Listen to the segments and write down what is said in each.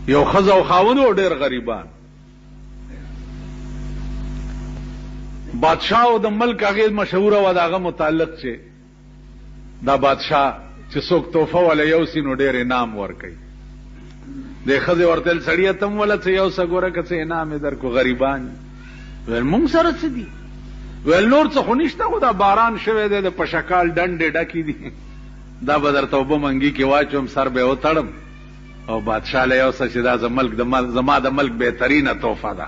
یو ښځه او خاوند او ډېر غریبان. بادشاہ او د ملک هغه مشهوره و، داغه متعلق چې دا بادشاہ چې څوک توفه ولا یو سینو ډېر انعام ورکړي. د ښځې ورتل سړیه تم ولا څه یو څه ګوره که څه انعام یې درکو. غریبان ویل مونږ سره څه دي؟ ویل نور څه خو نشته، خو دا باران شوی دی، د پشکال ډنډې ډکې دي، دا به درته اوبه منګي کې واچوم، سر به وتړم او بادشاہ له یو څه چې دا زما د ملک بهترینه توفه ده.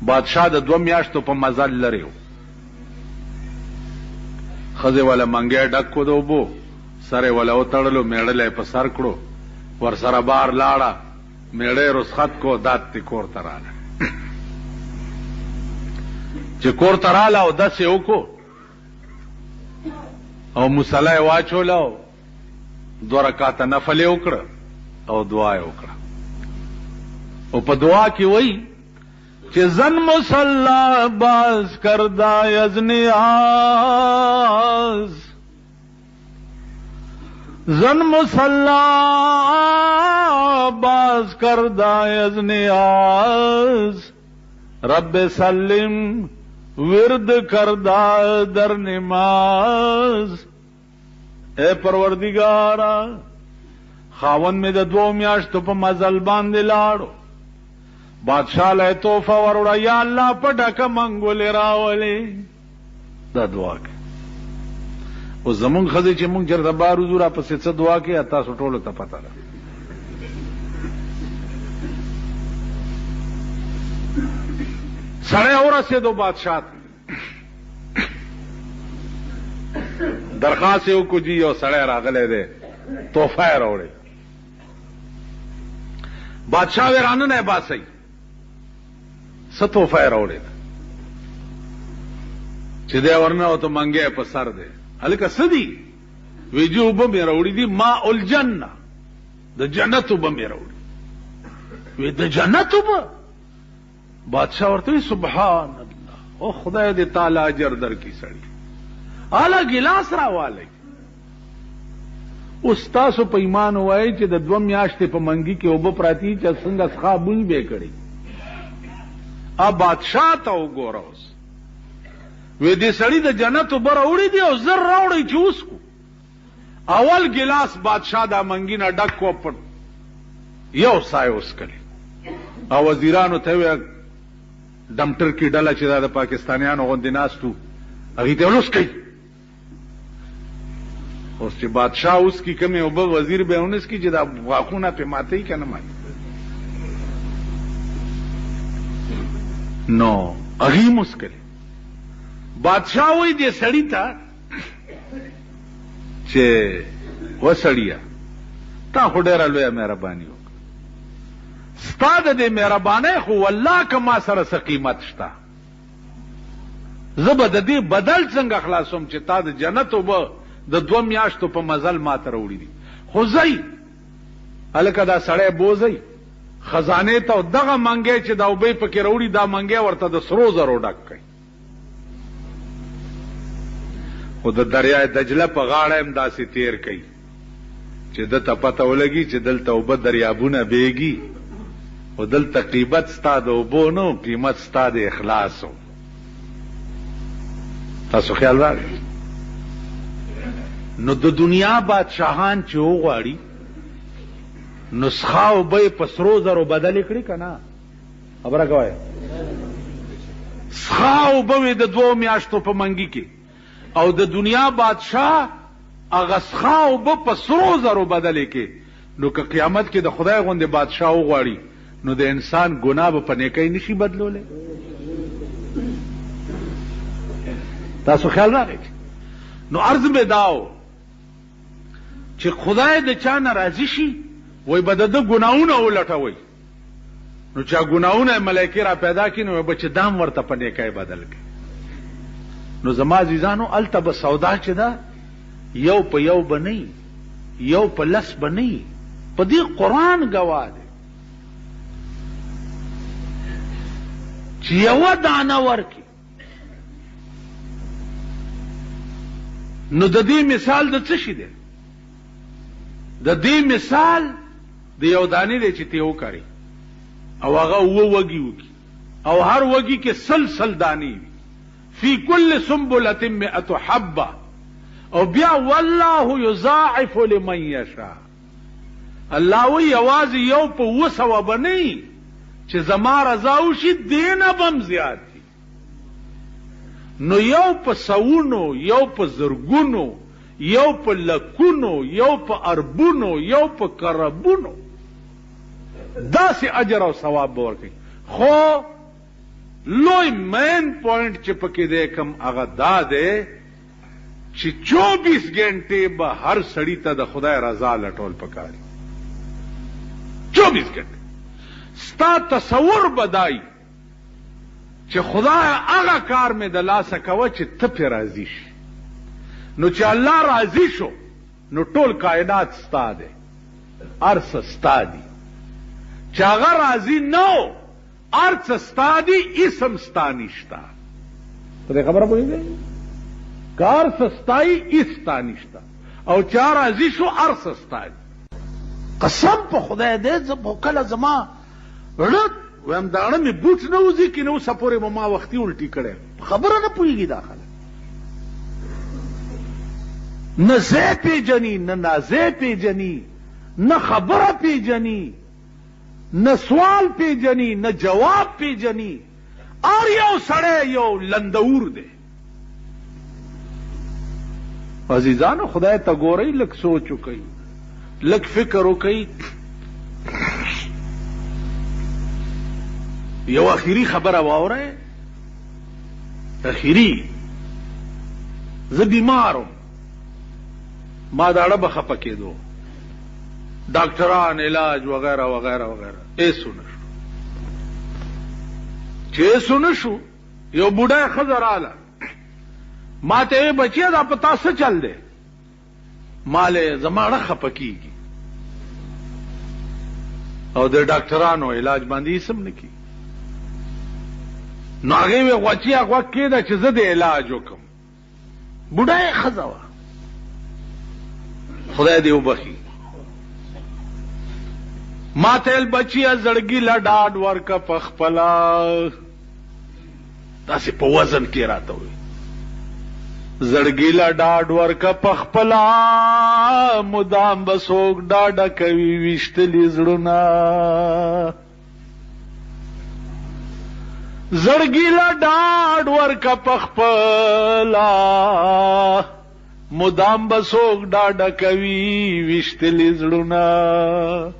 بادشاہ د 2 میاشتو په مزل لري و. ښځې وله منګی ډک کړو د اوبو، سر یې وله وتړلو، میړله یې په سر کړو، ورسره بار لاړه، میړه یې رسخت کو، دات کور ته راله. چې کور ته راله او دس یې وکړو او مصلی یې واچوله او 2 رکعته نفل یې وکړه او دعا یې وکړه. او په دعا کې وایي چې زن مصلی باز کردای از نیاز، زن مصلی باز کردای از نیاز، رب سلم ورد کردا در نماز. اے پروردگارا خاون میں د 2 میاشتو په مزل باندې لاړو، بادشاہ له توفه وروړه، یا الله په ډکه منګولې راولې. دا دعا کوي. او زمونږ ښځې چې مونږ چېرته بار وځو راپسې څه دعا کوي تاسو ټولو ته پته ده. سړی ورسېدو بادشاہ ته، درخواست یې وکړو جی یو سړی راغلی دی، تحفه یې راوړې. بادشاہ وی رانه یې باسئ، څه تحفه یې راوړې ده؟ چې دی ورننوته منګی په سر دی. هلکه څه دي؟ وی جي اوبه مې راوړي دي، ماء الجنه، د جنت اوبه مې راوړي. وی د جنت اوبه؟ بادشاہ ورته وی سبحان الله، او خدای دې تعالی اجر درکړي. سړي اعلی ګلاس راوالی. اوس تاسو په ایمان وایئ چې د 2 میاشتې په منګي کې اوبه پراتی چې څنګه څښا بوی به کړي. بادشاہ ته وګوره اوس، وی دې سړي د جنت اوبه راوړي دي او زر راوړئ چې وڅښو. اول ګلاس بادشاہ دا منګي نه ډک کو، په یو سای وڅښلې. او وزیرانو ته وی ډمټر کې ډله چې دا د پاکستانیانو غوندې ناستو، هغې ته ولوڅکئ. اوس چې بادشاہ اوس کی کمې اوبه، وزیر به اونس کی چې دا غاښونه پې ماتوي که نه ماتوي. نو هغې مسکلې. بادشاہ وایي دې سړي ته چې و سړیه تا خو ډېره لویه مهرباني وکړه، ستا د دې مهربانۍ خو والله که ما سره څه قیمت شته، زه به د دې بدل څنګه خلاصوم چې تا د جنت اوبه د 2 میاشتو په مزل ما ته راوړي دي. خو ځئ هلکه دا سړی بوځئ خزانې ته، او دغه منګی چې دا اوبه پکې راوړي دا منګی ورته د سرو زرو ډک کړئ. خو د دریای دجله په غاړه هم داسې تیر کړئ چې دته پته ولګي چې دلته اوبه دریابونه بیږي، خو دلته قیمت ستا د اوبو نه و، قیمت ستا د اخلاص و. تاسو خیال راغی؟ نو د دنیا بادشاهان چې وغواړي نسخه اوبه یې په سرو زرو بدلې کړي که نه؟ خبره کوئ. سخه اوبه وې د 2 میاشتو په منګي کې، او د دنیا بادشاہ هغه سخه اوبه په سرو زرو بدلې کې. نو که قیامت کې د خدای غوندې بادشاہ وغواړي نو د انسان ګناه به په نیکۍ نشي بدلولی. تاسو خیال راغی؟ نو عرض مې داو چې خدای د چا نه راضي شي وای به د ګناهونه ولټوي، نو چا ګناهونه ملایکې را پیدا کړي نو به چې دام ورته په نیکۍ بدل کړي. نو زما عزیزانو هلته به سودا چې ده یو په یو به نه، یو په لس به نه، په دې قرآن ګواه دی چې یوه دانه ورکړي. نو د دې مثال د څه شي دی؟ د دې مثال د یو دانې دی چې ته وکړې او هغه وږي وکړي او هر وږي کې سل دانې وي فی کل سنبلة 100 حبه او بیا والله یضاعف لمن یشاء. الله وی یوازې یو په 200 بنئ چې زما رضا وشي دینه بم زیات دي. نو یو په سوونو، یو په زرګونو، یو په لکونو، یو په اربونو، یو په کربونو داسې اجر او ثواب به ورکوي. خو لوی مین پوینټ چې پکې دی کوم هغه دا دی چې 24 غنټې به هر سړی ته د خدای رضا لټول پکاري. 24 غنټې ستا تصور بدای چې خدای هغه کار مې د لاسه کوه چې ته پې راضي شي. نو چې الله راضي شو نو ټول کائنات ستا دی، هر څه ستا دي. چې هغه راضي نه و هر څه ستا دي، اسم ستا نشته. په دې خبره پوهېږئ؟ که هر څه ستایي هېڅ ستا نشته او چا راضي شو هر څه ستا دي. قسم په خدای دی زه به کله زما ړد ویم داړه مې بوټ نه وځي که نه اوسه پورې به ما وختي الټي کړی. خبره نه پوهېږي دا خلک. نه ځای پېژني، نه ناځای پېژني، نه خبره پېژني، نه سوال پېژني، نه جواب پېژني. هر یو سړی یو لندور دی. عزیزانو خدای ته ګورئ، لږ سوچ وکئ، لږ فکر وکئ. یو اخیری خبره واورئ. اخیری زه بیمارم، ما داړه به خفه کېدو، ډاکټران علاج وغیرہ وغیرہ وغیرہ ایسو نشو. چې ایسو نشو یو بوډای ښځه راله ما ته وی بچیه دا په تا څه چل دی؟ ماله زما ډېره خفه کېږي او د ډاکټرانو علاج باندې هېڅ هم نه کېږي. نو هغې وی غوچیه غوږ کېده چې زه د علاج وکړم. بوډای ښځه وه، خدای دې وبخي. ما ته ویل بچیه زړګي له ډاډ ورکه په خپله، داسې په وزن کې راته وی زړګي له ډاډ ورکه په خپله، مدام به څوک ډاډه کوي ویشتلي زړونه. زړګي له ډاډ ورکه په خپله، مدام به څوک ډاډه کوي ویشتلي زړونه.